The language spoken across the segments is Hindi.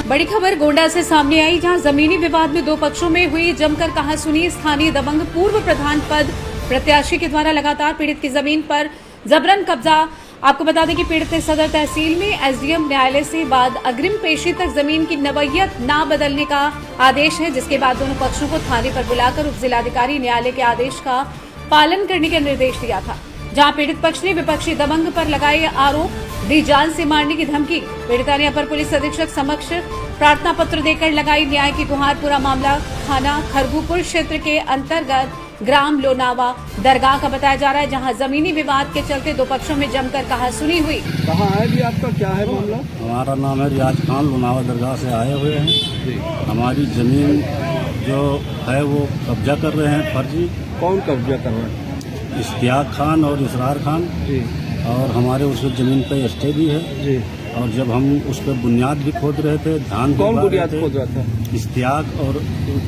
बड़ी खबर गोंडा से सामने आई, जहां जमीनी विवाद में दो पक्षों में हुई जमकर कहासुनी। स्थानीय दबंग पूर्व प्रधान पद प्रत्याशी के द्वारा लगातार पीड़ित की जमीन पर जबरन कब्जा। आपको बता दें कि पीड़ित ने सदर तहसील में एसडीएम न्यायालय से बाद अग्रिम पेशी तक जमीन की नवैयत ना बदलने का आदेश है, जिसके बाद दोनों पक्षों को थाने पर बुलाकर उप जिलाधिकारी न्यायालय के आदेश का पालन करने का निर्देश दिया था। जहां पीड़ित पक्ष ने विपक्षी दबंग पर लगाए आरोप, दी जान से मारने की धमकी। पीड़िता ने अपर पुलिस अधीक्षक समक्ष प्रार्थना पत्र देकर लगाई न्याय की गुहार। पूरा मामला थाना खरगूपुर क्षेत्र के अंतर्गत ग्राम लोनावा दरगाह का बताया जा रहा है, जहां जमीनी विवाद के चलते दो पक्षों में जमकर कहासुनी हुई। कहाँ है जी आपका, क्या है मामला? हमारा नाम है रियाज खान, लोनावा दरगाह से आए हुए हैं। हमारी जमीन जो है वो कब्जा कर रहे हैं फर्जी। कौन कब्जा कर रहा है? इश्तियाक खान और इसरार खान जी। और हमारे उस जमीन पे स्टे भी है जी। और जब हम उस पर बुनियाद भी खोद रहे थे, धान कौन बुनियाद खोद रहा था? इश्तियाक और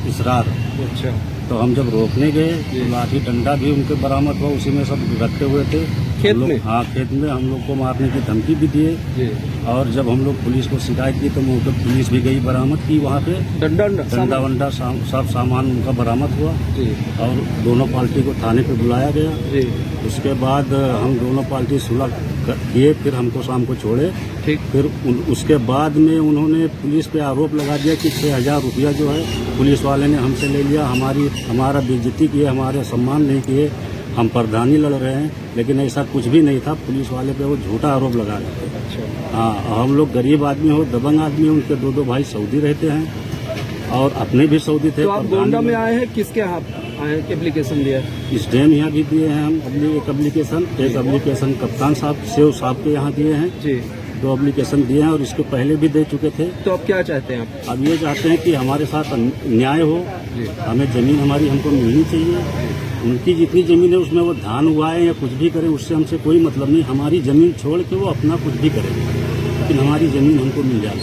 इसरार। अच्छा। तो हम जब रोकने गए तो लाठी डंडा भी उनके बरामद हुआ, उसी में सब रखे हुए थे खेत में। हाँ, खेत में हम लोग को मारने की धमकी भी दिए जी। और जब हम लोग पुलिस को शिकायत की तो मौके पुलिस भी गई, बरामद की वहाँ पे डंडा वंडा सब सामान उनका बरामद हुआ। जी। और दोनों पार्टी को थाने पे बुलाया गया। जी। उसके बाद हम दोनों पार्टी सुलह किए, फिर हमको शाम को छोड़े। ठीक। फिर उसके बाद में उन्होंने पुलिस पे आरोप लगा दिया कि 6,000 रुपया जो है पुलिस वाले ने हमसे ले लिया, हमारा बेइज्जती किए, हमारे सम्मान नहीं किए, हम प्रधानी लड़ रहे हैं। लेकिन ऐसा कुछ भी नहीं था, पुलिस वाले पे वो झूठा आरोप लगा रहे थे। अच्छा। हाँ, हम लोग गरीब आदमी हो, दबंग आदमी हो, उनके दो भाई सऊदी रहते हैं और अपने भी सऊदी थे। तो आप गोंडा में आए हैं, किसके यहाँ आए हैं? एप्लीकेशन दिया? स्टैम यहाँ भी दिए हैं हम, एक एप्लीकेशन कप्तान साहब सेव साहब के यहाँ दिए हैं। जी। 2 एप्लीकेशन दिए हैं और इसके पहले भी दे चुके थे। तो अब क्या चाहते हैं आप? अब ये चाहते हैं कि हमारे साथ न्याय हो, हमें जमीन हमारी हमको मिलनी चाहिए। उनकी जितनी जमीन है उसमें वो धान उगाए या कुछ भी करें, उससे हमसे कोई मतलब नहीं। हमारी जमीन छोड़ के वो अपना कुछ भी करें, लेकिन हमारी जमीन हमको मिल जाए,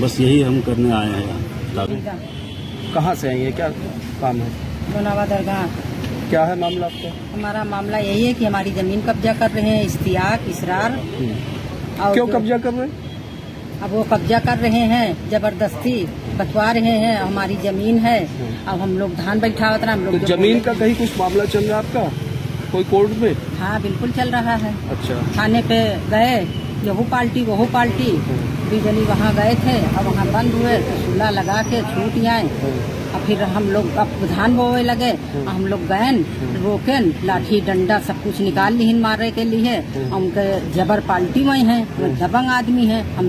बस यही हम करने आए हैं यहाँ। कहाँ से आएंगे, क्या काम है? लोनावा दरगाह। क्या है मामला आपका? हमारा मामला यही है कि हमारी जमीन कब्जा कर रहे हैं इश्तियाक इसरार। और क्यों कब्जा कर रहे हैं? अब वो कब्जा कर रहे हैं, जबरदस्ती बंटवा रहे हैं। हमारी जमीन है, अब हम लोग धान बैठावत रहे हम लोग। तो जमीन का कहीं कुछ मामला चल रहा है आपका, कोई कोर्ट में? हाँ बिल्कुल चल रहा है। अच्छा। थाने पे गए, यहू पार्टी वहू पार्टी, बीजनी वहाँ गए थे और वहाँ बंद हुए तो सुलह लगा के छूट आए। और फिर हम लोग अब धान बोए लगे, हम लोग गए रोकन, लाठी डंडा सब कुछ निकाल ली मारे के लिए। उनके जबर पाल्टी में है, दबंग आदमी है। हम